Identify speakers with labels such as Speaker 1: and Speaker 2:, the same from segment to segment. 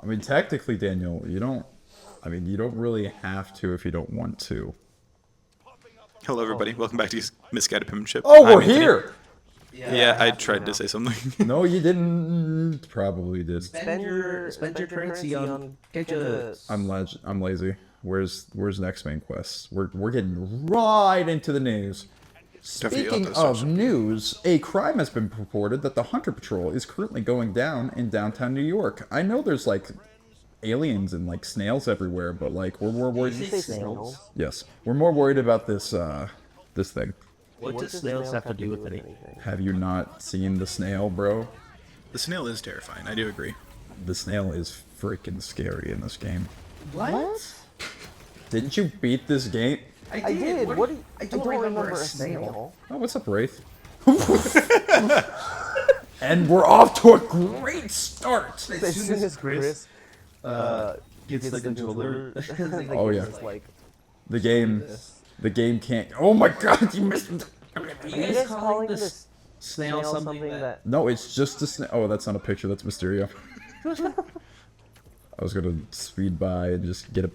Speaker 1: I mean, technically, Daniel, you don't. I mean, you don't really have to if you don't want to.
Speaker 2: Hello, everybody. Welcome back to Misguided Penmanship.
Speaker 1: Oh,
Speaker 2: I'm
Speaker 1: we're
Speaker 2: Anthony.
Speaker 1: here.
Speaker 2: Yeah, I tried to say something.
Speaker 1: No, you didn't. Probably did.
Speaker 3: Spend your currency on gadgets.
Speaker 1: I'm lazy. Where's next main quest? We're getting right into the news. Speaking of news, a crime has been reported that the Hunter Patrol is currently going down in downtown New York. I know there's like aliens and like snails everywhere, but like we're more worried.
Speaker 3: Did you say snails?
Speaker 1: Yes, we're more worried about this this thing.
Speaker 3: What does snails have to do with anything?
Speaker 1: Have you not seen the snail, bro?
Speaker 2: The snail is terrifying. I do agree.
Speaker 1: The snail is freaking scary in this game.
Speaker 3: What?
Speaker 1: Didn't you beat this game?
Speaker 3: I did. I don't remember a snail.
Speaker 1: Oh, what's up, Wraith? And we're off to a great start.
Speaker 3: As soon as Chris gets the controller,
Speaker 1: Oh, yeah.
Speaker 3: like,
Speaker 1: The game can't. Oh my God, you missed.
Speaker 3: are you guys calling this snail something that?
Speaker 1: No, it's just a snail. Oh, that's not a picture. That's Mysterio. I was gonna speed by and just get a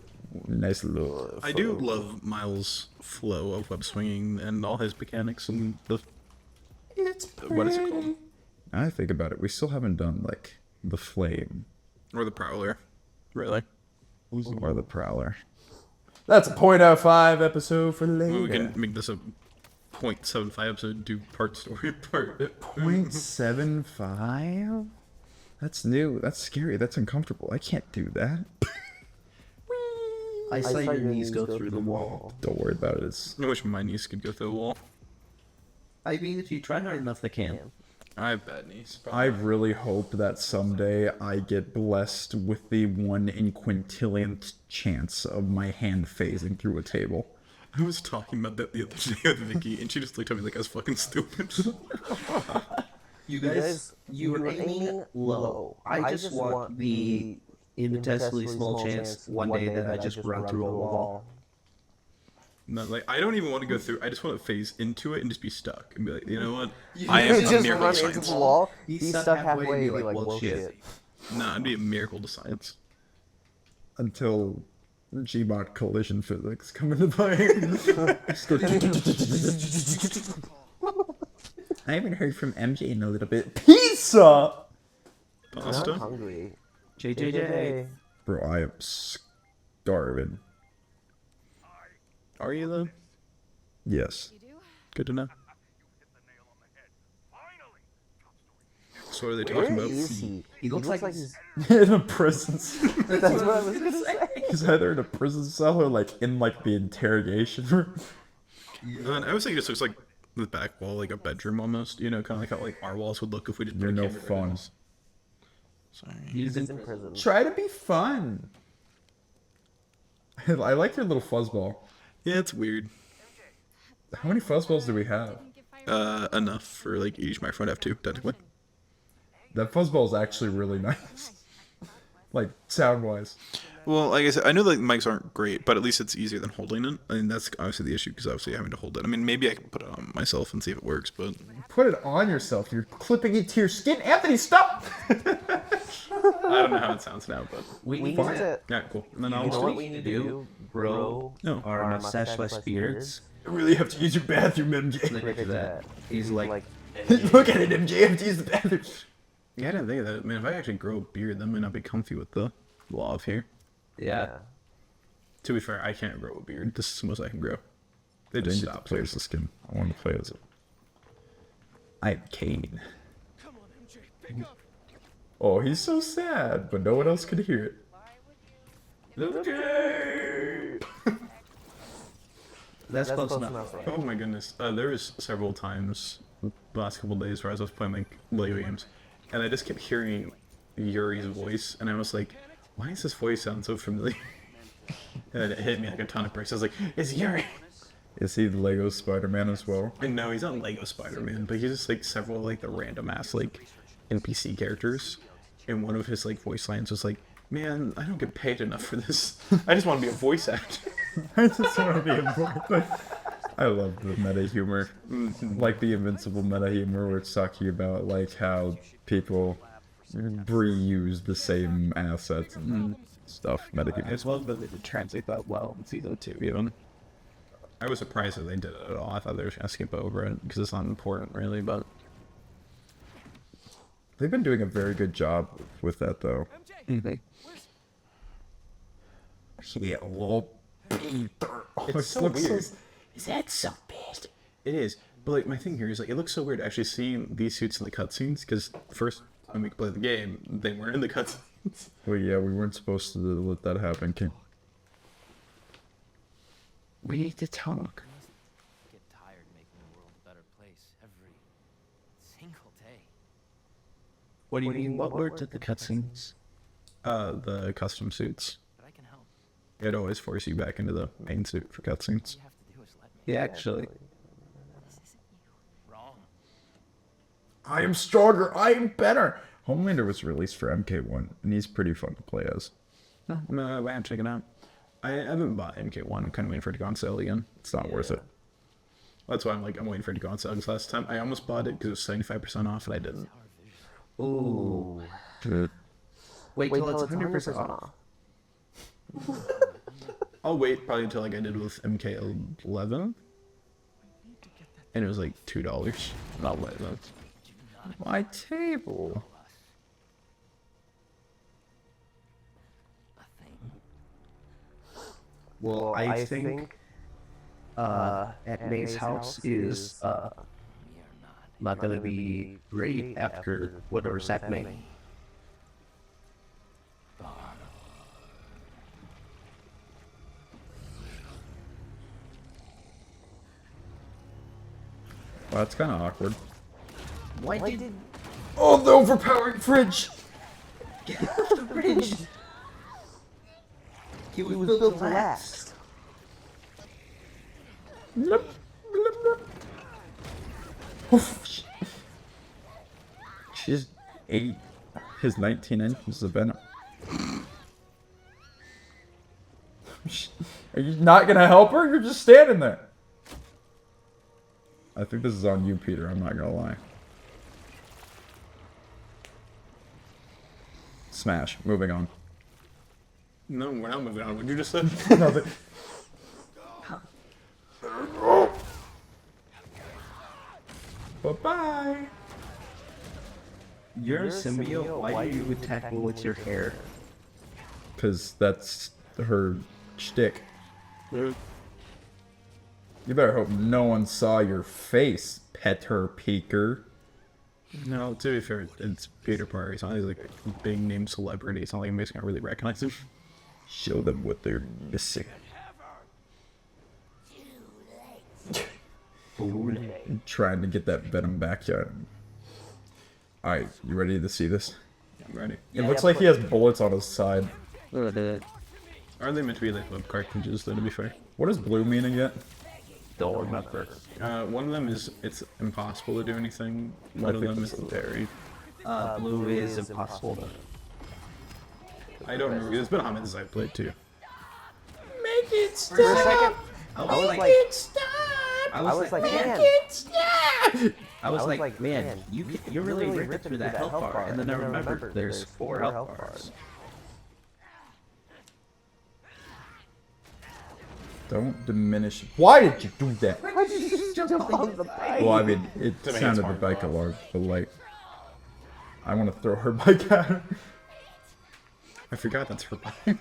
Speaker 1: nice little.
Speaker 2: I do love Miles' flow of web swinging and all his mechanics and the. What is it called?
Speaker 1: Now I think about it, we still haven't done like the flame
Speaker 2: Or the Prowler. Really?
Speaker 1: or the prowler. That's a point out of 5 episode for later.
Speaker 2: We can make this a 0.75 episode, do part story, part.
Speaker 1: 0.75? That's new. That's scary. That's uncomfortable. I can't do that.
Speaker 3: I saw your knees go through the wall.
Speaker 1: Don't worry about it. It's
Speaker 2: I wish my niece could go through the wall.
Speaker 3: I mean, if you try hard enough, they can.
Speaker 2: I have bad knees.
Speaker 1: I really hope that someday I get blessed with the 1 in quintillionth chance of my hand phasing through a table.
Speaker 2: I was talking about that the other day with Vicky, and she just looked at me like I was fucking stupid.
Speaker 3: You guys, you were aiming low. I just want the infinitesimally small chance one day that I just run through a wall.
Speaker 2: No, like I don't even want to go through. I just want to phase into it and just be stuck and be like, you know what?
Speaker 3: You
Speaker 2: I am
Speaker 3: just
Speaker 2: a miracle
Speaker 3: run
Speaker 2: to
Speaker 3: into
Speaker 2: science.
Speaker 3: the wall. He's stuck halfway and be like, well, shit.
Speaker 2: Nah, I'd be a miracle to science.
Speaker 1: Until Gmod collision physics come into play. I haven't heard from MJ in a little bit. Pizza!
Speaker 3: I'm
Speaker 2: Pasta.
Speaker 3: hungry. JJJ.
Speaker 1: Bro, I am starving.
Speaker 2: Are you though?
Speaker 1: Yes.
Speaker 2: Good to know. So what are they
Speaker 3: Where
Speaker 2: talking about?
Speaker 3: is he? He looks like he's...
Speaker 1: In a prison cell.
Speaker 3: That's what I was gonna say.
Speaker 1: He's either in a prison cell or like in like the interrogation room.
Speaker 2: I was thinking it just looks like the back wall, like a bedroom almost. You know, kind of like how like our walls would look if we just.
Speaker 1: You're
Speaker 2: put a
Speaker 1: no
Speaker 2: camera right
Speaker 1: fun.
Speaker 2: in us. Sorry.
Speaker 3: He's in prison.
Speaker 1: Try to be fun. I like your little fuzzball.
Speaker 2: Yeah, it's weird.
Speaker 1: How many fuzzballs do we have?
Speaker 2: Enough for like each microphone to have 2, technically.
Speaker 1: That fuzzball is actually really nice. Like, sound-wise.
Speaker 2: Well, like I said, I know like mics aren't great, but at least it's easier than holding it. I mean, that's obviously the issue because obviously having to hold it. I mean, maybe I can put it on myself and see if it works, but
Speaker 1: Put it on yourself. You're clipping it to your skin. Anthony, stop!
Speaker 2: I don't know how it sounds now. But
Speaker 3: We need
Speaker 1: Fine.
Speaker 3: to...
Speaker 2: yeah, cool. And then
Speaker 3: You know
Speaker 2: I'll
Speaker 3: what we need to do? Grow
Speaker 2: No.
Speaker 3: our mustache beards.
Speaker 1: You really have to use your bathroom, MJ.
Speaker 3: Look at that. He's like...
Speaker 1: Look at it, MJ. You have to use the bathroom.
Speaker 2: Yeah, I didn't think of that. I mean, if I actually grow a beard, that might not be comfy with the law of hair.
Speaker 3: Yeah.
Speaker 2: To be fair, I can't grow a beard. This is the most I can grow. They
Speaker 1: I
Speaker 2: just
Speaker 1: didn't get to
Speaker 2: stop.
Speaker 1: play as the skin. I wanted to play as it. I'm Kane. Oh, he's so sad, but no one else could hear it.
Speaker 2: Okay.
Speaker 3: That's close enough. Right?
Speaker 2: Oh my goodness. There was several times the last couple days where I was playing like Lego games, and I just kept hearing Yuri's voice, and I was like, why does this voice sound so familiar? And it hit me like a ton of bricks. I was like, it's Yuri!
Speaker 1: Is he the Lego Spider-Man as well?
Speaker 2: And no, he's not Lego Spider-Man, but he's just like several like the random ass like NPC characters. And one of his like voice lines was like, man, I don't get paid enough for this. I just want to be a voice actor.
Speaker 1: I just want to be a I love the meta humor. Like the Invincible meta humor where it's talking about like how people reuse the same assets and stuff. Metagame.
Speaker 2: As well as that they did translate that well in season 2, even. I was surprised that they did it at all. I thought they were going to skip over it because it's not important, really, but...
Speaker 1: They've been doing a very good job with that, though. Yeah, little Peter.
Speaker 2: It's so weird.
Speaker 1: Is that so bad?
Speaker 2: It is. But, like, my thing here is, like, it looks so weird actually seeing these suits in the cutscenes, because first, when we played the game, they weren't in the cutscenes.
Speaker 1: Well, yeah, we weren't supposed to let that happen.
Speaker 2: We need to talk.
Speaker 4: Get tired making the world a better place every single day.
Speaker 3: What do you mean? What were the cutscenes?
Speaker 2: The custom suits.
Speaker 4: But I can help.
Speaker 2: It always forces you back into the main suit for cutscenes.
Speaker 4: All you have to do is let me.
Speaker 3: Yeah, actually.
Speaker 4: This isn't you. Wrong.
Speaker 1: I am stronger. I am better. Homelander was released for MK1, and he's pretty fun to play as.
Speaker 2: No, I'm gonna check it out. I haven't bought MK1. I'm kind of waiting for it to go on sale again.
Speaker 1: It's not worth it.
Speaker 2: That's why I'm waiting for it to go on sale. Because last time I almost bought it because it was 75% off, and I didn't.
Speaker 3: Ooh.
Speaker 1: Good.
Speaker 3: Wait till it's 100% off.
Speaker 2: I'll wait probably until like I did with MK11. And it was like $2. Not like that.
Speaker 1: My table.
Speaker 3: Well, I think at May's house is not gonna be great after whatever's happening.
Speaker 1: Well, that's kind of awkward.
Speaker 3: Why did
Speaker 1: Oh, the overpowering fridge!
Speaker 3: get off the bridge? He was built to last.
Speaker 1: She just ate his 19 inches of venom. Are you not gonna help her? You're just standing there. I think this is on you, Peter. I'm not gonna lie. Smash. Moving on.
Speaker 2: No, we're not moving on. What you just said?
Speaker 1: Nothing. Bye-bye.
Speaker 3: You're a symbiote. Why do you attack me with your hair?
Speaker 1: Because that's her shtick. You better hope no one saw your face, Peter Peeker.
Speaker 2: No, to be fair, it's Peter Parker. He's not like a big name celebrity. It's not like anybody's gonna really recognize him.
Speaker 1: Show them what they're missing. Trying to get that venom back yet. Alright, you ready to see this?
Speaker 2: I'm ready.
Speaker 1: It looks like he has bullets on his side.
Speaker 2: Are they meant to be like web cartridges, though, to be fair?
Speaker 1: What does blue mean again?
Speaker 3: Don't remember.
Speaker 2: One of them is it's impossible to do anything. One of them is very...
Speaker 3: Blue is impossible to...
Speaker 2: I don't remember. It's been a hot minute since I played, too.
Speaker 1: Make it stop!
Speaker 3: For a second, I was like, man. I was like, man, you're really ripping through that health bar. And then I remembered there's 4 health bars.
Speaker 1: Don't diminish. Why did you do that?
Speaker 3: Why did you jump on the bike?
Speaker 1: Well, I mean, it
Speaker 2: To me,
Speaker 1: sounded
Speaker 2: it's
Speaker 1: a
Speaker 2: fine.
Speaker 1: bike alarm, but like, I want to throw her bike at her.
Speaker 2: I forgot that's her bike.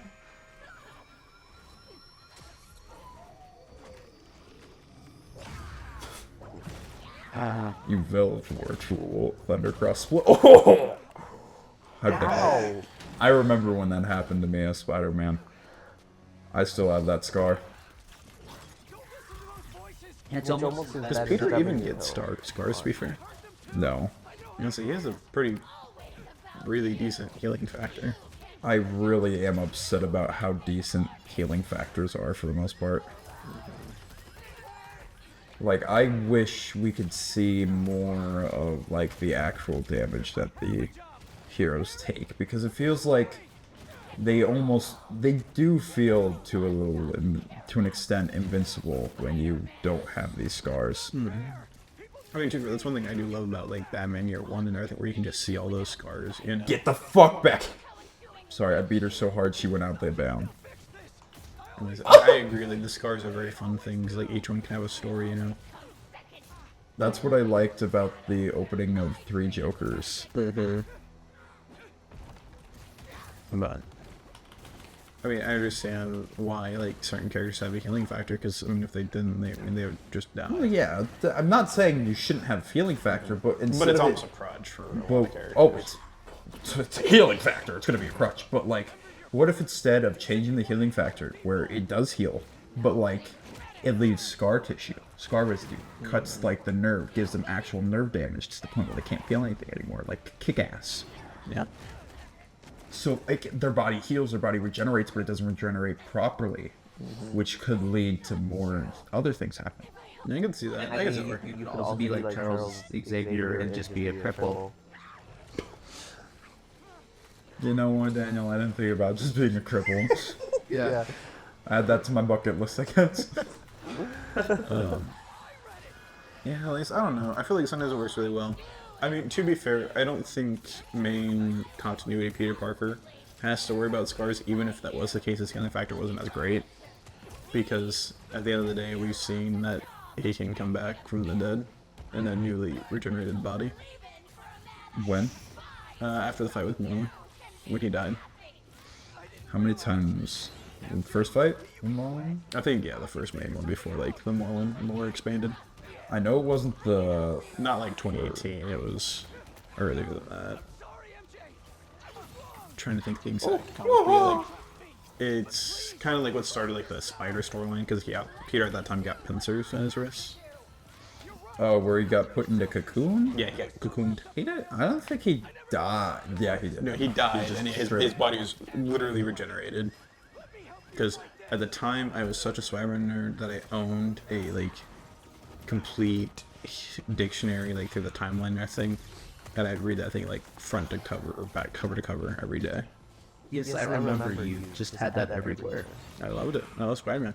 Speaker 1: You village virtual Thundercross split. Oh! I remember when that happened to me as Spider-Man. I still have that scar.
Speaker 3: It's almost
Speaker 2: Does Peter even get scars, to be fair?
Speaker 1: No.
Speaker 2: You know, so he has a pretty, really decent healing factor.
Speaker 1: I really am upset about how decent healing factors are for the most part. Like, I wish we could see more of, like, the actual damage that the heroes take, because it feels like they do feel to an extent invincible when you don't have these scars.
Speaker 2: I mean, too, that's one thing I do love about like Batman Year One and everything, where you can just see all those scars. You know.
Speaker 1: Get the fuck back! Sorry, I beat her so hard she went out there bound.
Speaker 2: I agree. Like the scars are very fun things. Like each one can have a story. You know.
Speaker 1: That's what I liked about the opening of Three Jokers.
Speaker 2: But I mean, I understand why like certain characters have a healing factor, because I mean, if they didn't, they would just die.
Speaker 1: Well, yeah, I'm not saying you shouldn't have feeling factor, but instead
Speaker 2: But it's
Speaker 1: of
Speaker 2: almost
Speaker 1: it,
Speaker 2: a crutch for a lot
Speaker 1: well,
Speaker 2: of characters.
Speaker 1: oh, it's a healing factor. It's gonna be a crutch. But like, what if instead of changing the healing factor, where it does heal, but like it leaves scar tissue, scar residue, cuts like the nerve, gives them actual nerve damage to the point where they can't feel anything anymore, like Kick-Ass.
Speaker 2: Yeah.
Speaker 1: So like their body heals, their body regenerates, but it doesn't regenerate properly, which could lead to more other things happening.
Speaker 2: I can see that.
Speaker 3: I
Speaker 2: I can see
Speaker 3: mean,
Speaker 2: that.
Speaker 3: you could also be like Charles Xavier and just be a cripple.
Speaker 1: You know what, Daniel? I didn't think about just being a cripple.
Speaker 3: Yeah.
Speaker 1: Add that to my bucket list, I guess.
Speaker 2: Yeah, at least I don't know. I feel like sometimes it works really well. I mean, to be fair, I don't think main continuity Peter Parker has to worry about scars, even if that was the case. His healing factor wasn't as great, because at the end of the day, we've seen that he can come back from the dead in a newly regenerated body.
Speaker 1: When?
Speaker 2: After the fight with Moon, when he died.
Speaker 1: How many times? In the first fight?
Speaker 2: I think, yeah, the first main one before, like, the more expanded.
Speaker 1: I know it wasn't the...
Speaker 2: Not like 2018, it was earlier than that. I'm trying to think the exact comic, like, it's kind of like what started like the Spider storyline, because Peter at that time got pincers in his wrists.
Speaker 1: Oh, where he got put into cocoon?
Speaker 2: Yeah, he got cocooned.
Speaker 1: He did. I don't think he died. Yeah, he did.
Speaker 2: No, he died,
Speaker 1: just
Speaker 2: and his body was literally regenerated. Because at the time, I was such a Spider-Man nerd that I owned a like complete dictionary, like through the timeline and thing, and I'd read that thing like front to cover or back cover to cover every day.
Speaker 3: Yes, I remember you just had that everywhere.
Speaker 2: I loved it. I love Spider-Man.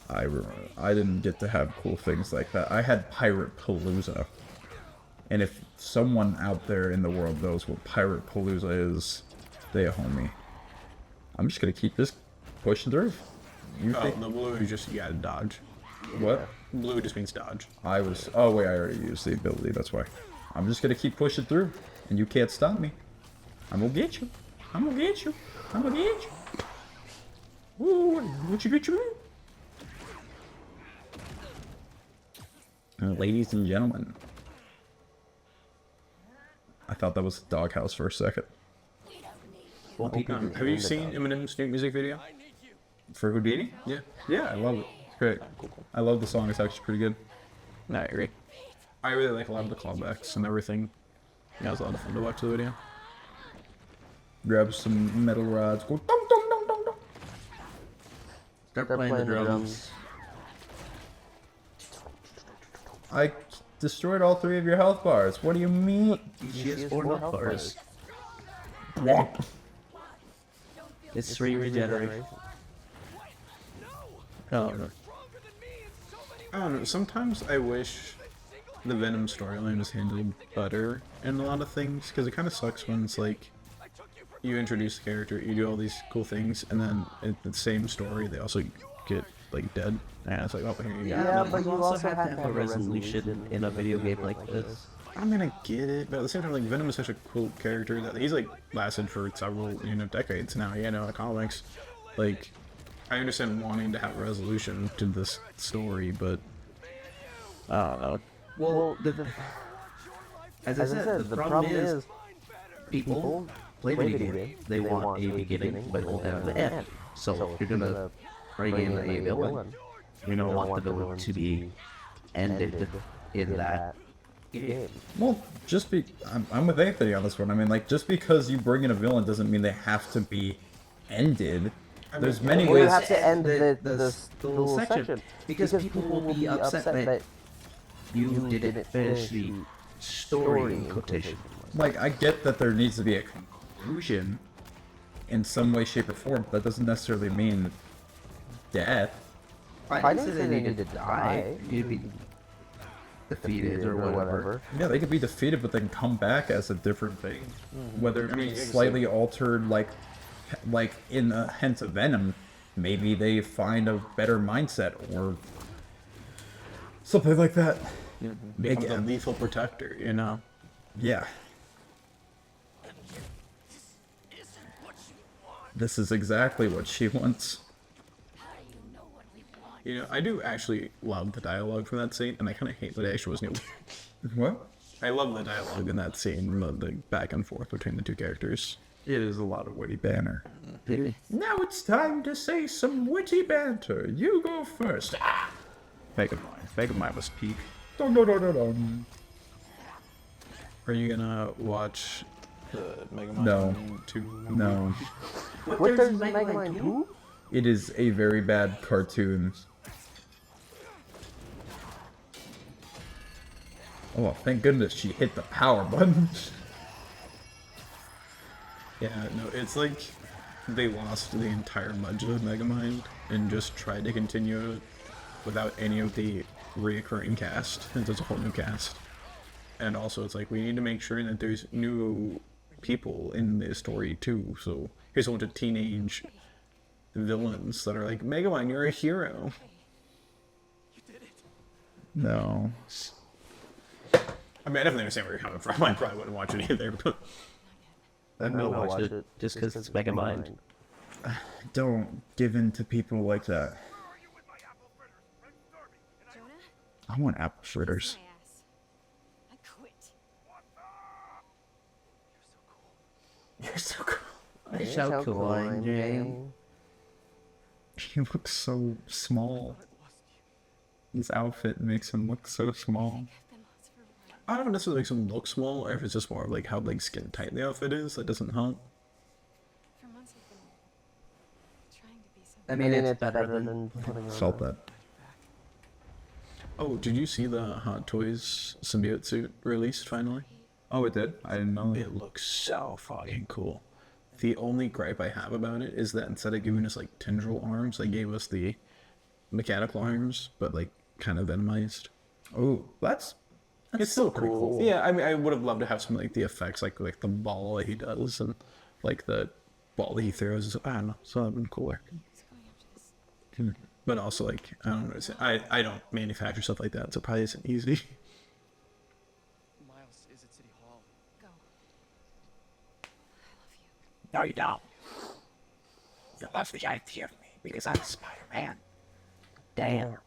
Speaker 1: I remember. I didn't get to have cool things like that. I had Pirate Palooza. And if someone out there in the world knows what Pirate Palooza is, they a homie. I'm just gonna keep this pushing through. You
Speaker 2: Oh,
Speaker 1: think?
Speaker 2: the blue is just, you gotta dodge.
Speaker 1: What?
Speaker 2: Blue just means dodge.
Speaker 1: I was... Oh, wait, I already used the ability. That's why. I'm just gonna keep pushing through. And you can't stop me. I'm gonna get you. I'm gonna get you. I'm gonna get you. Ooh, what you get you? Ladies and gentlemen. I thought that was the doghouse for a second.
Speaker 3: Well, people
Speaker 2: Have you seen Eminem's new music video?
Speaker 1: For Houdini?
Speaker 2: Yeah.
Speaker 1: Yeah, I love it. It's great. I love the song. It's actually pretty good.
Speaker 2: No, I agree. I really like a lot of the callbacks and everything. Yeah, it was a lot of fun to watch the video.
Speaker 1: Grab some metal rods. Go dum dum dum dum dum.
Speaker 3: Start playing the drums.
Speaker 1: I destroyed all 3 of your health bars. What do you mean?
Speaker 3: She has 4 health bars.
Speaker 1: Wonk.
Speaker 3: It's 3 regeneration. Oh, no.
Speaker 2: I don't know, sometimes I wish the Venom storyline was handled better in a lot of things, because it kind of sucks when it's like, you introduce the character, you do all these cool things, and then in the same story, they also get, like, dead. And it's like, oh, here you go.
Speaker 3: Yeah, but you also have to have a resolution in a video game like this.
Speaker 2: I mean, I get it, but at the same time, like, Venom is such a cool character that he's, like, lasted for several, decades now, the comics. Like, I understand wanting to have a resolution to this story, but I don't know.
Speaker 3: Well, as I said, the problem is people play video games. They want a beginning, but don't have an end. So if you're gonna bring in a villain, you don't want the villain to be ended in that game.
Speaker 1: Well, I'm with Anthony on this one. I mean, like, just because you bring in a villain doesn't mean they have to be ended. There's many
Speaker 5: Well,
Speaker 1: ways.
Speaker 5: you have to end the
Speaker 3: little
Speaker 5: little
Speaker 3: section because people will be upset that you didn't finish the story in quotation.
Speaker 1: Like, I get that there needs to be a conclusion in some way, shape, or form. That doesn't necessarily mean death.
Speaker 3: I didn't say they needed to die. defeated or whatever.
Speaker 1: Yeah, they could be defeated, but then come back as a different thing. Whether it be slightly altered, like in a hint of Venom, maybe they find a better mindset or something like that.
Speaker 2: Becomes a lethal protector, you know?
Speaker 1: Yeah. This is exactly what she wants.
Speaker 2: You know, I do actually love the dialogue from that scene, and I kind of hate that it actually wasn't.
Speaker 1: What?
Speaker 2: I love the dialogue in that scene, the back and forth between the two characters.
Speaker 1: It is a lot of witty banter.
Speaker 3: Really?
Speaker 1: Now it's time to say some witty banter. You go first.
Speaker 2: Megamind was peak.
Speaker 1: Dun, dun, dun, dun, dun.
Speaker 2: Are you gonna watch the Megamind
Speaker 1: No.
Speaker 2: 2?
Speaker 1: No.
Speaker 3: What does Megamind do?
Speaker 1: It is a very bad cartoon. Oh, thank goodness she hit the power button.
Speaker 2: Yeah, no, it's like they lost the entire budget of Megamind and just tried to continue it without any of the reoccurring cast. And there's a whole new cast. And also, it's like, we need to make sure that there's new people in this story, too. So, here's a bunch of teenage villains that are like, Megamind, you're a hero.
Speaker 1: No.
Speaker 2: I mean, I definitely understand where you're coming from. I probably wouldn't watch it either, but...
Speaker 3: I'm gonna watch it just because it's Megamind.
Speaker 1: Don't give in to people like that. I want apple fritters.
Speaker 5: I quit.
Speaker 1: You're so cool.
Speaker 3: I shall cool on Jane.
Speaker 1: He looks so small. His outfit makes him look so small.
Speaker 2: I don't necessarily make him look small, or if it's just more of like how like skin tight the outfit is that doesn't help.
Speaker 5: For months I've been trying to be something.
Speaker 3: I mean, it's better than putting on
Speaker 1: Felt that.
Speaker 2: Oh, did you see the Hot Toys symbiote suit released finally?
Speaker 1: Oh, it did? I didn't know.
Speaker 2: It looks so fucking cool. The only gripe I have about it is that instead of giving us like tendril arms, they gave us the mechanical arms, but like kind of venomized.
Speaker 1: Oh, that's
Speaker 2: It's still
Speaker 1: pretty cool.
Speaker 2: Yeah, I mean, I would have loved to have some like the effects, like the ball that he does, and like the ball that he throws. I don't know, so that'd been cooler.
Speaker 5: Who's going after this?
Speaker 2: But also, like, I don't know, I don't manufacture stuff like that, so it probably isn't easy.
Speaker 4: Miles is at City Hall.
Speaker 5: Go. I love you.
Speaker 6: No, you don't. You love the idea of me because I'm Spider-Man. Damn.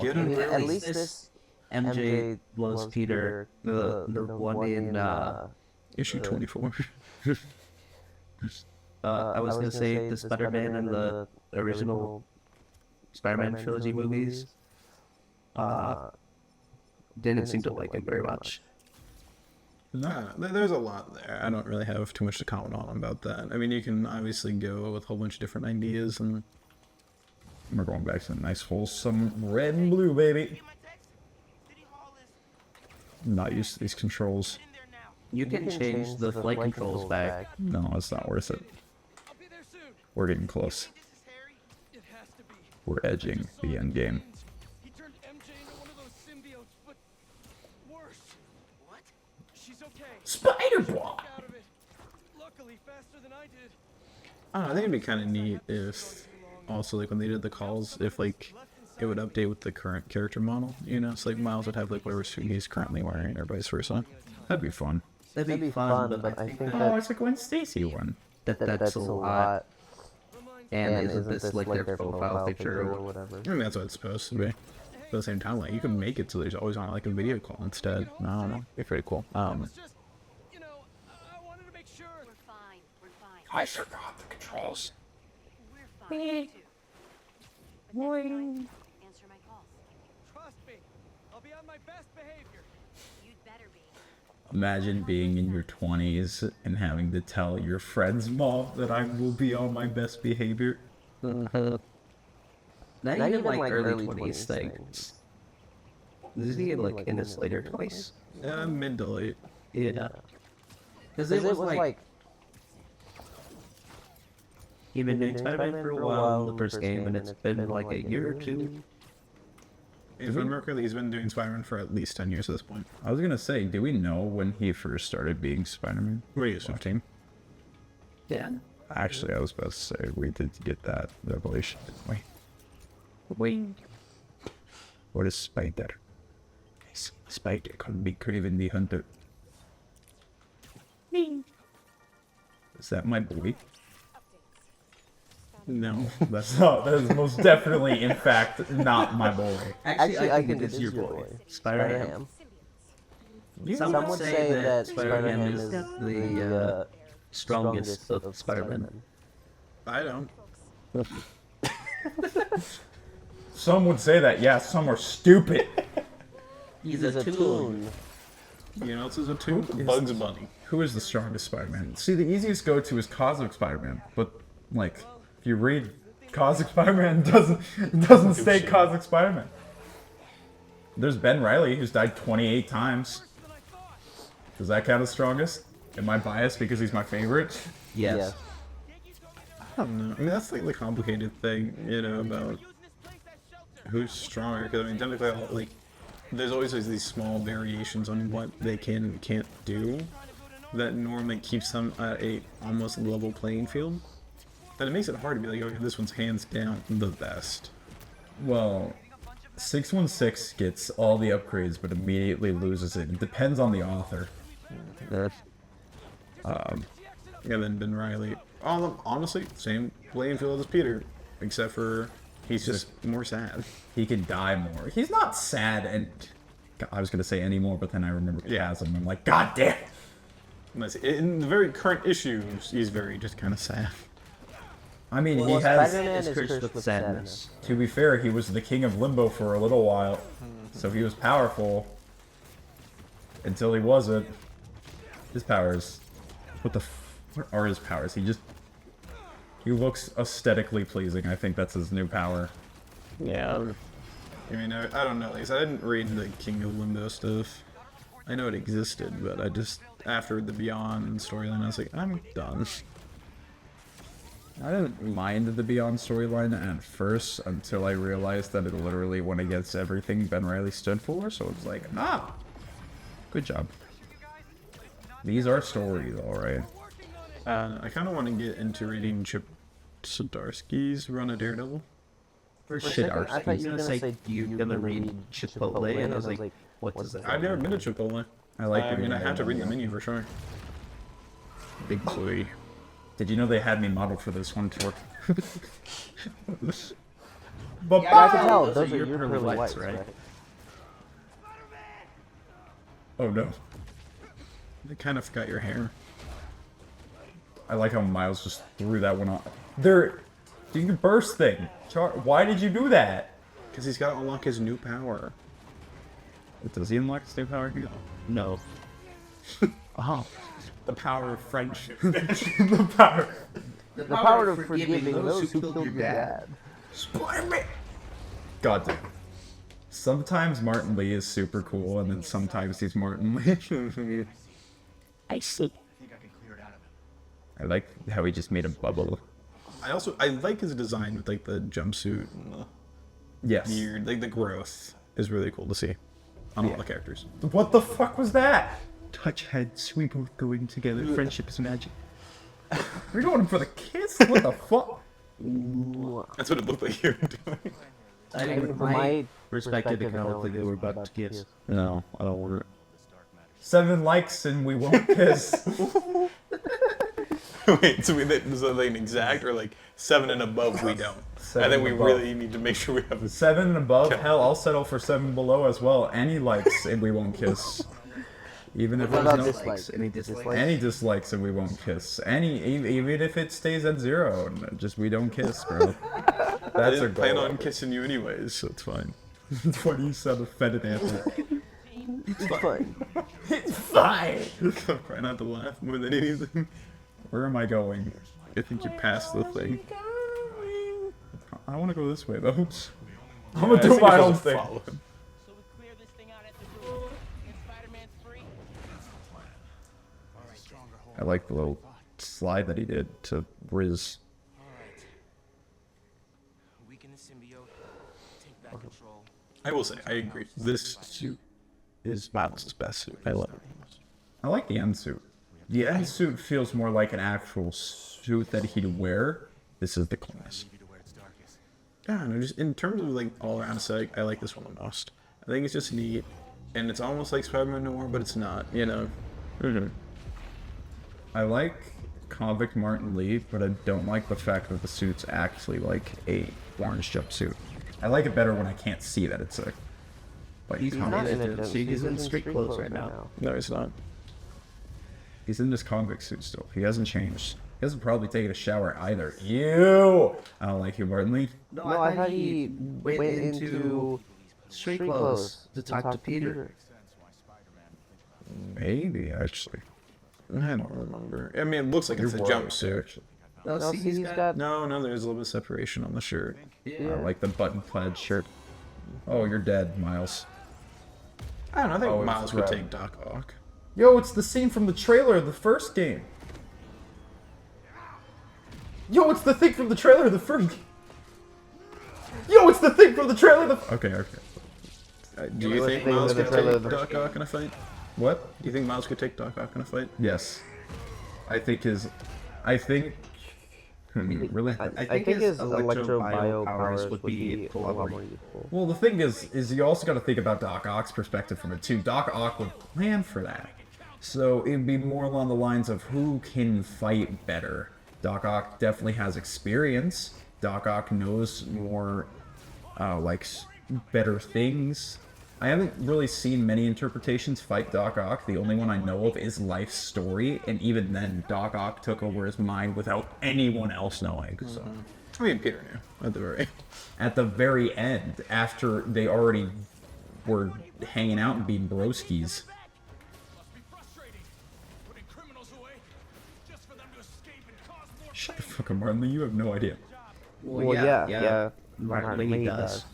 Speaker 2: Get
Speaker 3: I
Speaker 2: him.
Speaker 3: mean, at least this MJ loves Peter, the one in
Speaker 2: Issue 24.
Speaker 3: I was gonna say the Spider-Man in the original Spider-Man trilogy movies. Didn't seem to like him very much.
Speaker 2: There's a lot there. I don't really have too much to comment on about that. I mean, you can obviously go with a whole bunch of different ideas, and
Speaker 1: We're going back to the nice wholesome red and blue, baby. I'm not used to these controls.
Speaker 3: You can change the flight controls back.
Speaker 1: No, it's not worth it. We're getting close. We're edging the end game.
Speaker 7: He turned MJ into one of those symbiotes, but worse.
Speaker 4: What?
Speaker 7: She's okay.
Speaker 1: Spider-Boy!
Speaker 7: Out of it. Luckily, faster than I did.
Speaker 2: I don't know, I think it'd be kind of neat if also, like, when they did the calls, if, like, it would update with the current character model, you know? So, like, Miles would have, like, whatever suit he's currently wearing, or vice versa.
Speaker 1: That'd be fun.
Speaker 3: That'd be fun, but I think
Speaker 1: Oh, it's like Gwen Stacy one.
Speaker 3: that's a lot. And isn't this like their profile picture or whatever?
Speaker 2: I mean, that's what it's supposed to be. But at the same time, like, you can make it so there's always on, like, a video call instead. I don't know. It'd be pretty cool.
Speaker 7: It's just, you know, I wanted to make sure.
Speaker 5: We're fine. We're fine.
Speaker 6: I forgot the controls.
Speaker 5: We're fine. Too. But next time, answer my calls.
Speaker 7: Trust me, I'll be on my best behavior.
Speaker 5: You'd better be.
Speaker 1: Imagine being in your 20s and having to tell your friend's mom that I will be on my best behavior.
Speaker 3: Not even like early 20s things. Is he like in his later 20s?
Speaker 2: Mid to late.
Speaker 3: Yeah. Because it was like he'd been doing Spider-Man for a while in the first game, and it's been like a year or two.
Speaker 2: If I'm correctly, he's been doing Spider-Man for at least 10 years at this point.
Speaker 1: I was gonna say, do we know when he first started being Spider-Man?
Speaker 2: Wait, is 15?
Speaker 3: Yeah.
Speaker 1: Actually, I was about to say we did get that revelation, didn't we?
Speaker 6: Wait.
Speaker 1: What is Spider? Spider can be Craven the Hunter. Is that my boy?
Speaker 2: No.
Speaker 1: That's not. That is most definitely, in fact, not my boy.
Speaker 3: Actually, I think it's your boy, Spider-Ham. Some would say that Spider-Ham is the strongest of Spider-Man.
Speaker 2: I don't.
Speaker 1: Some would say that. Yeah, some are stupid.
Speaker 3: He's a toon.
Speaker 2: You know what else is a two? Bugs Bunny.
Speaker 1: Who is the strongest Spider-Man? See, the easiest go-to is Cosmic Spider-Man, but like, if you read Cosmic Spider-Man, it doesn't say Cosmic Spider-Man. There's Ben Reilly, who's died 28 times. Does that count as strongest? Am I biased because he's my favorite?
Speaker 3: Yes.
Speaker 2: I don't know. I mean, that's like the complicated thing, you know, about who's stronger. Because I mean, technically, like, there's always these small variations on what they can and can't do that normally keeps them at a almost level playing field. That it makes it hard to be like, okay, this one's hands down the best.
Speaker 1: Well, 616 gets all the upgrades, but immediately loses it. It depends on the author.
Speaker 2: And then Ben Reilly, honestly, same playing field as Peter, except for he's just more sad.
Speaker 1: He can die more. He's not sad, and I was gonna say anymore, but then I remember Chasm. I'm like, God damn.
Speaker 2: In the very current issues, he's very just kind of sad.
Speaker 1: I mean,
Speaker 3: Well,
Speaker 1: he has.
Speaker 3: Spider-Man is cursed with sadness.
Speaker 1: To be fair, he was the king of Limbo for a little while, so he was powerful until he wasn't. His powers. What are his powers? He looks aesthetically pleasing. I think that's his new power.
Speaker 2: Yeah. I mean, I don't know. Like I said, I didn't read the King of Limbo stuff. I know it existed, but I just, after the Beyond storyline, I was like, I'm done.
Speaker 1: I didn't mind the Beyond storyline at first until I realized that it literally went against everything Ben Reilly stood for, so it's like, good job. These are stories, alright.
Speaker 2: I kind of want to get into reading Chip Zdarsky's run of Daredevil.
Speaker 3: For a second, I thought you were gonna say you're gonna read Chipotle, and I was like, what does that?
Speaker 2: I've never been to Chipotle. I mean, I have to read the menu for sure. Big boy.
Speaker 1: Did you know they had me modeled for this one tour?
Speaker 3: Yeah, I can tell. Those are your pearly whites, right?
Speaker 1: Oh no.
Speaker 2: They kind of forgot your hair.
Speaker 1: I like how Miles just threw that one on. They're doing the burst thing. Why did you do that?
Speaker 2: Because he's got to unlock his new power.
Speaker 1: Does he unlock his new power?
Speaker 3: No.
Speaker 1: Oh.
Speaker 2: The power of friendship.
Speaker 1: The power.
Speaker 3: The power of forgiving those who killed your dad.
Speaker 1: Spider-Man! God damn. Sometimes Martin Lee is super cool, and then sometimes he's Martin Lee.
Speaker 6: I see.
Speaker 1: I like how he just made a bubble.
Speaker 2: I like his design with like the jumpsuit and the
Speaker 1: Yes.
Speaker 2: beard. Like the growth is really cool to see on all the characters.
Speaker 1: What the fuck was that?
Speaker 6: Touch heads, we both going together. Friendship is magic.
Speaker 1: We're going for the kiss? What the fuck?
Speaker 2: That's what it looked like you were doing.
Speaker 3: I think from my
Speaker 6: Perspective, I don't think they were about to kiss.
Speaker 1: No, I don't want it. 7 likes and we won't kiss.
Speaker 2: Wait, so is that like an exact or like 7 and above we don't? I think we
Speaker 1: above.
Speaker 2: really need to make sure we have a
Speaker 1: 7 and above? Hell, I'll settle for 7 below as well. Any likes and we won't kiss. Even if
Speaker 3: What
Speaker 1: there's
Speaker 3: about
Speaker 1: no
Speaker 3: dislikes?
Speaker 6: Any dislikes?
Speaker 1: Any dislikes and we won't kiss. Even if it stays at 0, just we don't kiss, bro.
Speaker 2: I
Speaker 1: That's our
Speaker 2: didn't plan
Speaker 1: goal.
Speaker 2: on kissing you anyways, so it's fine.
Speaker 1: That's what you said, offended Anthony.
Speaker 3: It's fun.
Speaker 1: It's fine.
Speaker 2: Try not to laugh more than anything.
Speaker 1: Where am I going?
Speaker 2: I think you passed the thing.
Speaker 1: I want to go this way, though. I'm
Speaker 2: Yeah,
Speaker 1: gonna
Speaker 2: I
Speaker 1: do
Speaker 2: think
Speaker 1: my
Speaker 2: you're
Speaker 1: own
Speaker 2: supposed to
Speaker 1: thing.
Speaker 2: follow him.
Speaker 7: So we clear this thing out at the room, and Spider-Man's free.
Speaker 1: I like the little slide that he did to Riz.
Speaker 4: Weaken the symbiote, take back control.
Speaker 2: I will say, I agree. This suit is Miles' best suit. I love it.
Speaker 1: I like the end suit. The end suit feels more like an actual suit that he'd wear. This is the class.
Speaker 2: Yeah, no, just in terms of like all around aesthetic, I like this one the most. I think it's just neat, and it's almost like Spider-Man Noir, but it's not. You know.
Speaker 1: I like Convict Martin Lee, but I don't like the fact that the suit's actually like a orange jumpsuit. I like it better when I can't see that it's a like
Speaker 3: He's not
Speaker 1: convict.
Speaker 3: in it. He's in street clothes right now.
Speaker 2: No, it's not.
Speaker 1: He's in this convict suit still. He hasn't changed. He hasn't probably taken a shower either. Ew! I don't like you, Martin Lee.
Speaker 3: No, I thought he went into street clothes to talk to Peter.
Speaker 1: Maybe, actually.
Speaker 2: I don't remember. I mean, it looks like it's a jumpsuit.
Speaker 3: No, see, he's got...
Speaker 2: No, there's a little bit of separation on the shirt.
Speaker 1: I like the button-plaid shirt. Oh, you're dead, Miles.
Speaker 2: I don't know. I think
Speaker 1: Oh, it's
Speaker 2: Miles would
Speaker 1: red.
Speaker 2: take Doc Ock.
Speaker 1: Yo, it's the scene from the trailer of the first game. Yo, it's the thing from the trailer of the first. Yo, it's the thing from the trailer of the. Okay.
Speaker 2: Do you think Miles could take Doc Ock in a fight?
Speaker 1: What?
Speaker 2: Do you think Miles could take Doc Ock in a fight?
Speaker 1: Yes. I think. Really?
Speaker 3: I think his electro-bio powers would be a lot more useful.
Speaker 1: Well, the thing is you also got to think about Doc Ock's perspective from it too. Doc Ock would plan for that, so it'd be more along the lines of who can fight better. Doc Ock definitely has experience. Doc Ock knows more, better things. I haven't really seen many interpretations fight Doc Ock. The only one I know of is Life's Story, and even then, Doc Ock took over his mind without anyone else knowing. So,
Speaker 2: I mean, Peter knew at the very.
Speaker 1: at the very end, after they already were hanging out and being broskies.
Speaker 7: Must be frustrating. Putting criminals away just for them to escape and cause more
Speaker 1: Shut the fuck up, Martin Lee. You have no idea.
Speaker 3: Well, yeah. Martin Lee does.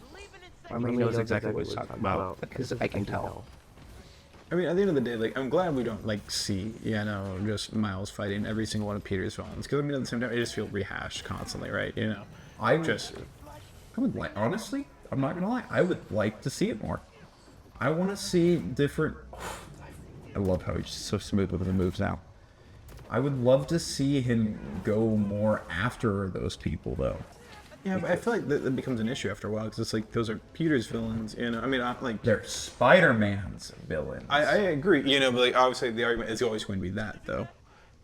Speaker 3: Martin Lee knows exactly what he's talking about, because I can tell.
Speaker 2: I mean, at the end of the day, like, I'm glad we don't, like, see, just Miles fighting every single one of Peter's villains. Because, I mean, at the same time, I just feel rehashed constantly, right?
Speaker 1: I would like, honestly, I'm not gonna lie, I would like to see it more. I want to see different. I love how he's so smooth with the moves now. I would love to see him go more after those people, though.
Speaker 2: Yeah, but I feel like that becomes an issue after a while, because it's like, those are Peter's villains, I mean,
Speaker 1: They're Spider-Man's villains.
Speaker 2: I agree, but, like, obviously the argument is always going to be that, though.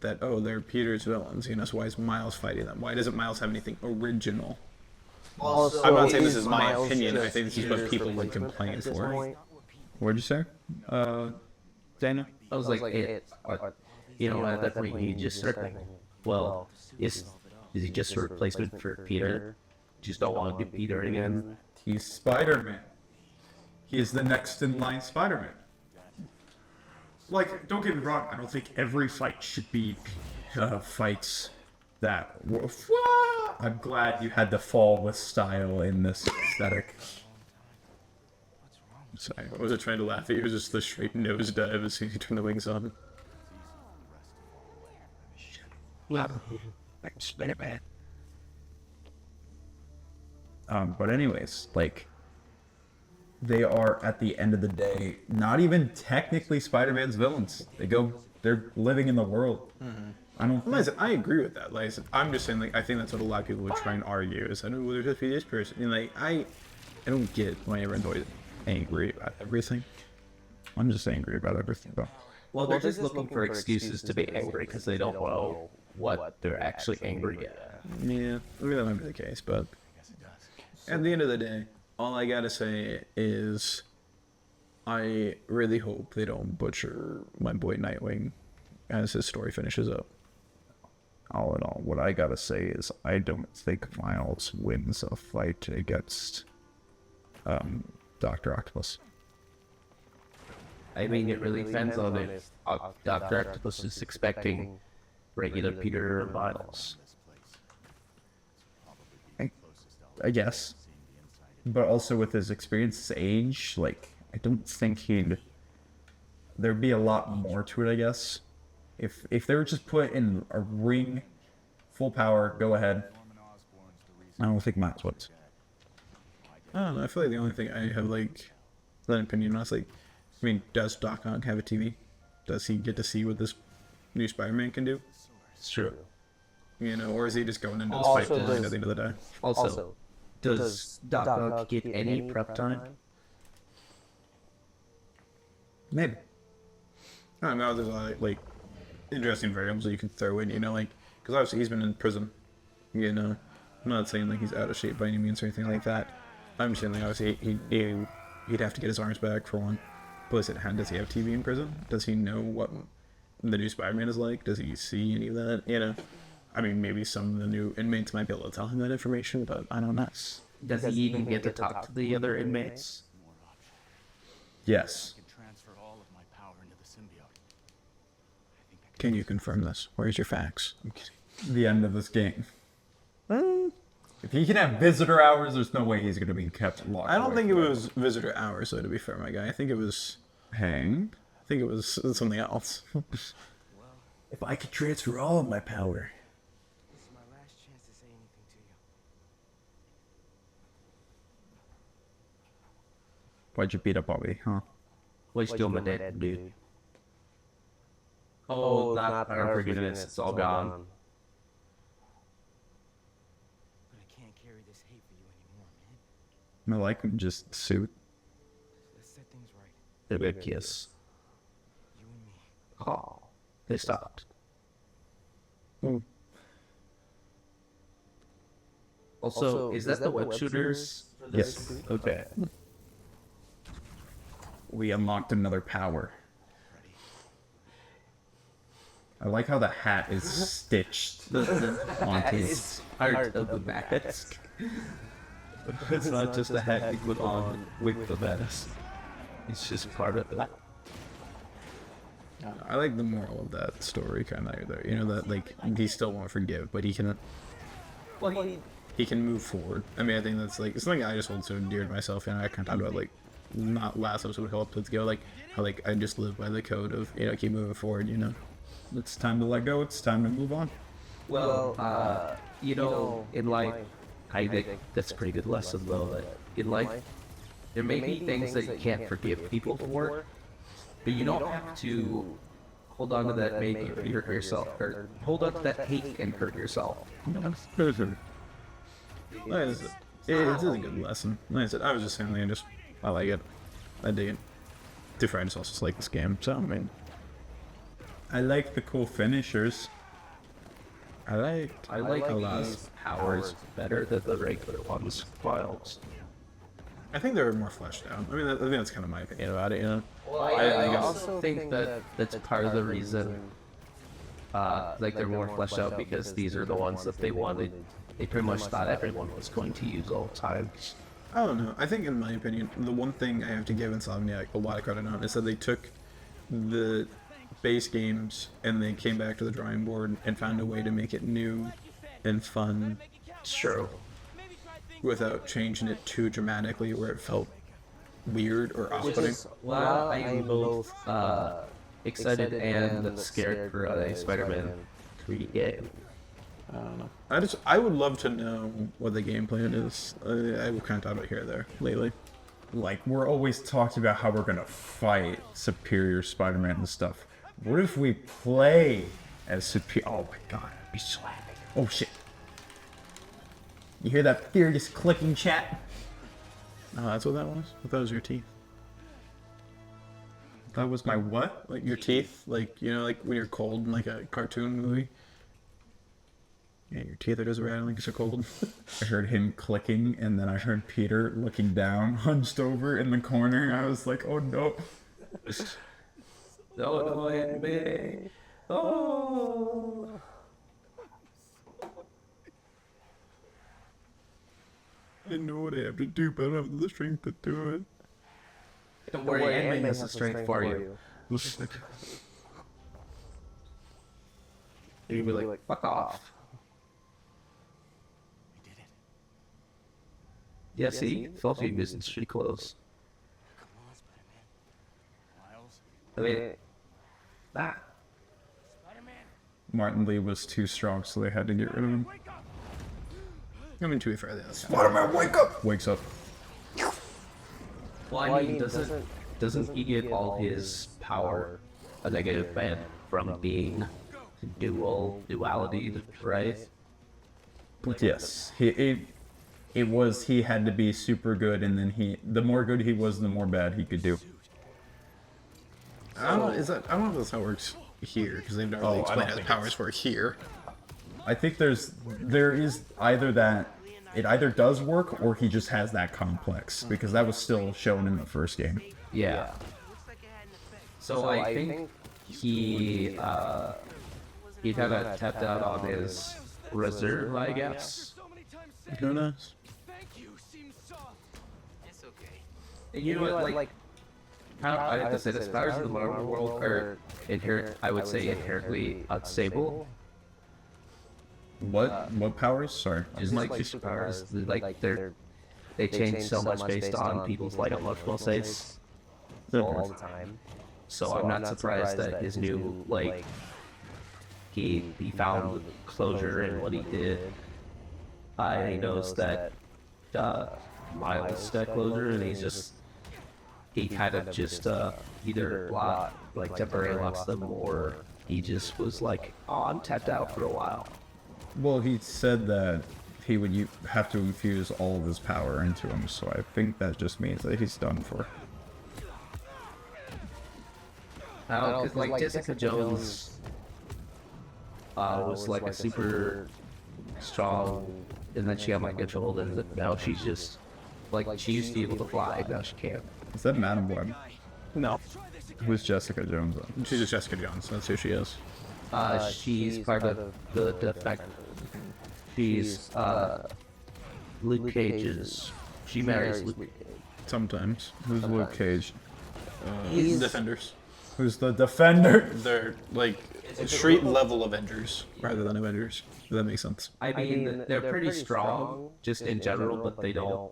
Speaker 2: That, oh, they're Peter's villains, so why is Miles fighting them? Why doesn't Miles have anything original?
Speaker 3: Also,
Speaker 2: I'm not saying this is my
Speaker 3: Miles
Speaker 2: opinion, I
Speaker 3: just
Speaker 2: think this is what
Speaker 3: Peter's
Speaker 2: people would
Speaker 3: replacement
Speaker 2: complain
Speaker 3: at this
Speaker 2: for.
Speaker 3: point?
Speaker 1: What'd you say? Dana?
Speaker 3: I was like, at that point he just started thinking, well, is he just a replacement for Peter? Just don't want to do Peter again.
Speaker 1: He's Spider-Man. He is the next in line Spider-Man. Like, don't get me wrong, I don't think every fight should be fights that. I'm glad you had to fall with style in this aesthetic.
Speaker 2: Sorry, I wasn't trying to laugh at you, it was just the straight nosedive as soon as you turn the wings on.
Speaker 3: Like Spider-Man.
Speaker 1: But anyways, like, they are, at the end of the day, not even technically Spider-Man's villains. They're living in the world. I don't think...
Speaker 2: Listen, I agree with that. Like I said, I'm just saying, like, I think that's what a lot of people would try and argue, is that, well, there's just be this person. And, like, I don't get why everyone's always angry about everything.
Speaker 1: I'm just angry about everything, though.
Speaker 3: Well, they're just looking for excuses to be angry because they don't know what they're actually angry at.
Speaker 2: Yeah, I mean, that might be the case, but at the end of the day, all I gotta say is I really hope they don't butcher my boy Nightwing as his story finishes up.
Speaker 1: All in all, what I gotta say is I don't think Miles wins a fight against Dr. Octopus.
Speaker 3: I mean, it really depends on if Dr. Octopus is expecting regular Peter or Miles.
Speaker 1: I guess. But also with his experience, his age, like, I don't think there'd be a lot more to it, I guess. If they were just put in a ring, full power, go ahead. I don't think Miles wins.
Speaker 2: I don't know. I feel like the only thing I have like an opinion on is like, I mean, does Doc Ock have a TV? Does he get to see what this new Spider-Man can do?
Speaker 3: It's true.
Speaker 2: You know, or is he just going into this
Speaker 3: Also,
Speaker 2: fight blind at the end of the day?
Speaker 3: Also, does Doc Ock get any prep time?
Speaker 2: Maybe. I don't know. There's a lot of like interesting variables that you can throw in. You know, like because obviously he's been in prison. You know, I'm not saying like he's out of shape by any means or anything like that. I'm saying like obviously he'd have to get his arms back for one. Plus, does he have TV in prison? Does he know what the new Spider-Man is like? Does he see any of that? You know, I mean, maybe some of the new inmates might be able to tell him that information, but I don't know.
Speaker 3: Does he even get to talk to the other inmates?
Speaker 1: Yes.
Speaker 7: I can transfer all of my power into the symbiote. I think I
Speaker 2: Can you confirm this? Where's your facts? I'm kidding.
Speaker 1: The end of this game. If he can have visitor hours, there's no way he's going to be kept locked.
Speaker 2: I don't
Speaker 1: away
Speaker 2: think it
Speaker 1: forever.
Speaker 2: was visitor hours, though. To be fair, my guy, I think it was
Speaker 1: hanged.
Speaker 2: Something else.
Speaker 6: If I could transfer all of my power.
Speaker 4: This is my last chance to say anything to you.
Speaker 1: Why'd you beat up Bobby, huh?
Speaker 3: Why still my dead, dude? Oh, not our forgiveness. It's all gone.
Speaker 4: But I can't carry this hate for you anymore, man.
Speaker 1: I like him just suit.
Speaker 4: Let's set things right.
Speaker 3: They're a good kiss.
Speaker 4: You and me.
Speaker 3: Oh, they stopped. Also, is that the web shooters?
Speaker 1: Yes.
Speaker 3: Okay.
Speaker 1: We unlocked another power. I like how the hat is stitched onto his...
Speaker 3: It's part of the mask. It's not just a hat you put on with the mask. It's just part of it.
Speaker 2: I like the moral of that story, kind of there. You know that like he still won't forgive, but he can move forward. I mean, I think that's like it's something I just hold so dear to myself. And I kind of talked about like not last episode, a couple episodes ago, like how like I just live by the code of keep moving forward. You know,
Speaker 1: It's time to let go. It's time to move on.
Speaker 3: Well, in life, I think that's a pretty good lesson though. That in life, there may be things that you can't forgive people for, but you don't have to hold on to that make you hurt yourself, or hold on to that hate and hurt yourself.
Speaker 2: like I said, it's a good lesson. Like I said, I was just saying, like, I like it. I dig it. Different, I just also like this game. So I mean,
Speaker 1: I like the cool finishers.
Speaker 2: I like
Speaker 3: a
Speaker 2: a lot.
Speaker 3: these powers better than the regular ones. Files.
Speaker 2: I think they're more fleshed out. I mean, I think that's kind of my opinion about it. You know.
Speaker 3: I also think that that's part of the reason, like they're more fleshed out because these are the ones that they wanted. They pretty much thought everyone was going to use all the time.
Speaker 2: I don't know. I think, in my opinion, the one thing I have to give Insomniac a lot of credit on is that they took the base games and they came back to the drawing board and found a way to make it new and fun
Speaker 3: Sure.
Speaker 2: without changing it too dramatically where it felt weird or off-putting.
Speaker 3: Well, I am both excited and scared for a Spider-Man 3 game.
Speaker 2: I don't know. I would love to know what the game plan is. I've kind of thought about here or there lately.
Speaker 1: Like, we're always talking about how we're gonna fight Superior Spider-Man and stuff. What if we play as Superior? Oh my god, I'd be so happy. Oh shit. You hear that furious clicking, chat?
Speaker 2: Oh, that's what that was? I thought it was your teeth.
Speaker 1: That was my what?
Speaker 2: Like your teeth? Like, like when you're cold in like a cartoon movie? Yeah, your teeth are just rattling because you're cold.
Speaker 1: I heard him clicking, and then I heard Peter looking down, hunched over in the corner. I was like, oh no.
Speaker 3: Don't annoy me. Oh.
Speaker 2: I know what I have to do, but I don't have the strength to do it.
Speaker 3: Don't worry, Ant-Man has the strength for you. You'd be like, fuck off.
Speaker 4: We did it.
Speaker 3: Yeah, see? Told you was in street clothes.
Speaker 4: Come on, Spider-Man.
Speaker 7: Miles,
Speaker 3: I mean,
Speaker 4: Spider-Man.
Speaker 1: Martin Lee was too strong, so they had to get rid of him.
Speaker 2: I mean, to be fair, that's
Speaker 1: Spider-Man, wake up! Wakes up.
Speaker 3: Well, I mean, doesn't he get all his power, a negative man, from being duality, right?
Speaker 1: Yes, he had to be super good, and then the more good he was, the more bad he could do.
Speaker 2: I don't know if that's how it works here, because they've never really explained how his powers work here.
Speaker 1: I think there is either that it either does work or he just has that complex, because that was still shown in the first game.
Speaker 3: Yeah. So I think he kind of tapped out on his reserve, I guess.
Speaker 2: Who knows?
Speaker 7: Thank you seems soft.
Speaker 4: It's okay.
Speaker 3: And you know what, like, I have to say this, powers in the Marvel world are I would say inherently unstable.
Speaker 1: What powers? Sorry.
Speaker 3: Just like superpowers, like they change so much based on people's like emotional states all the time. So I'm not surprised that his new like he found closure in what he did. He knows that Miles got closure, and he kind of just either temporarily lost them, or he just was like, oh, I'm tapped out for a while.
Speaker 1: Well, he said that he would have to infuse all of his power into him, so I think that just means that he's done for.
Speaker 3: Because like Jessica Jones was like a super strong, and then she got mind controlled, and now she's just like she used to be able to fly, now she can't.
Speaker 1: Is that Madam Web?
Speaker 2: No.
Speaker 1: Who's Jessica Jones on?
Speaker 2: She's just Jessica Jones. That's who she is.
Speaker 3: She's part of the defect. She's Luke Cage's. She marries Luke Cage.
Speaker 2: Sometimes.
Speaker 1: Who's Luke Cage?
Speaker 2: Defenders.
Speaker 1: Who's the Defender?
Speaker 2: They're like street level Avengers rather than Avengers. If that makes sense.
Speaker 3: I mean, they're pretty strong, just in general, but they don't.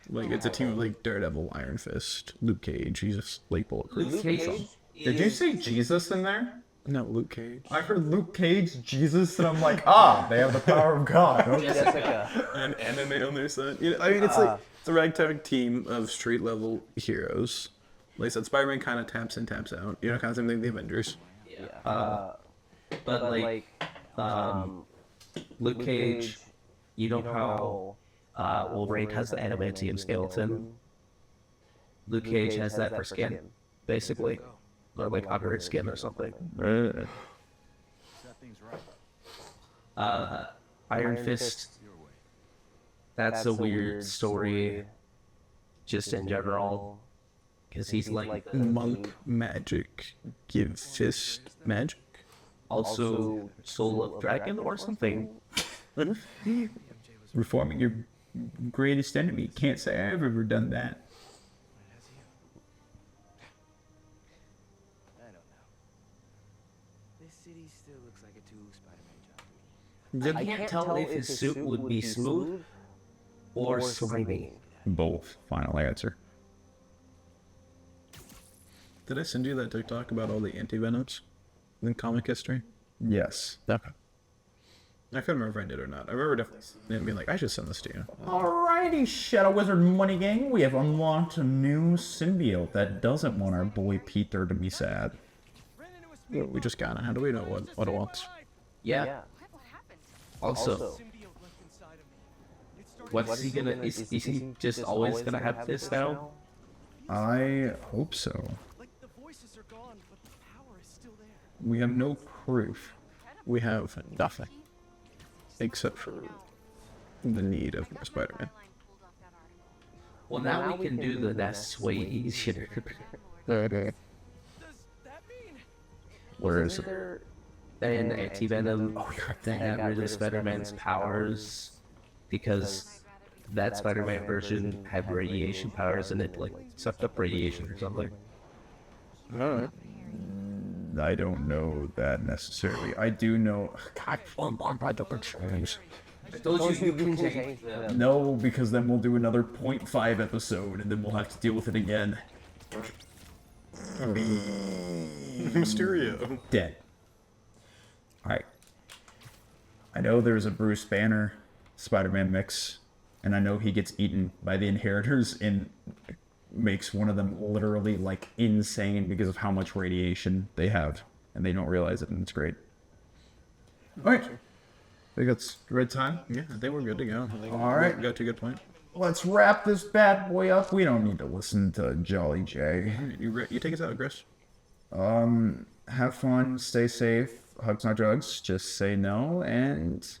Speaker 2: Like it's a team of like Daredevil, Iron Fist, Luke Cage. He's just like bulletproof.
Speaker 3: Luke Cage?
Speaker 1: Did you say Jesus in there?
Speaker 2: No, Luke Cage.
Speaker 1: I heard Luke Cage, Jesus, and I'm like, they have the power of God. Okay.
Speaker 3: Jessica.
Speaker 2: And anime on their side. You know, I mean, it's like it's a ragtag team of street level heroes. Like I said, Spider-Man kind of taps in, taps out. You know, kind of same thing with the Avengers.
Speaker 3: But like, Luke Cage, you know how Wolverine has the adamantium skeleton? Luke Cage has that for skin, basically. Or like under his skin or something. Iron Fist, that's a weird story, just in general. Because he's like
Speaker 2: Monk magic. Give fist magic.
Speaker 3: also Soul of Dragon or something.
Speaker 1: Reforming your greatest enemy. Can't say I've ever done that.
Speaker 4: I don't know. This city still looks like a two Spider-Man job.
Speaker 3: I can't tell if his suit would be smooth or slimy.
Speaker 1: Both. Final answer.
Speaker 2: Did I send you that TikTok about all the anti-venoms in comic history?
Speaker 1: Yes.
Speaker 2: Okay. I couldn't remember if I did or not. I remember definitely being like, I should send this to you.
Speaker 1: Alrighty, Shadow Wizard Money Gang, we have unlocked a new symbiote that doesn't want our boy Peter to be sad.
Speaker 2: We just got it. How do we know what it wants?
Speaker 3: Yeah. Also, what's he gonna? Is he just always gonna have this now?
Speaker 1: I hope so.
Speaker 7: Like the voices are gone, but the power is still there.
Speaker 1: We have no proof.
Speaker 2: We have nothing. Except for the need of more Spider-Man.
Speaker 3: Well, now we can do the Nest way easier.
Speaker 7: Does that mean?
Speaker 1: Where is it?
Speaker 3: And Anti-Venom that got rid of Spider-Man's powers because that Spider-Man version had radiation powers and it like sucked up radiation or something.
Speaker 2: Alright.
Speaker 1: I don't know that necessarily. I do know.
Speaker 3: God, I told you can change them.
Speaker 1: No, because then we'll do another 0.5 episode and then we'll have to deal with it again.
Speaker 2: Mysterio.
Speaker 1: Dead. Alright. I know there's a Bruce Banner Spider-Man mix, and I know he gets eaten by the Inheritors in makes one of them literally like insane because of how much radiation they have, and they don't realize it, and it's great. All right, I think that's the right time.
Speaker 2: Yeah, I think we're good to go.
Speaker 1: All right.
Speaker 2: Got to a good point.
Speaker 1: Let's wrap this bad boy up. We don't need to listen to Jolly J.
Speaker 2: You take us out, Chris.
Speaker 1: Have fun, stay safe, hugs not drugs, just say no, and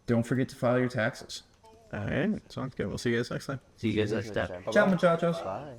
Speaker 1: don't forget to file your taxes.
Speaker 2: All right, sounds good. We'll see you guys next time.
Speaker 3: See you guys next time.
Speaker 1: Ciao, muchachos.
Speaker 8: Bye.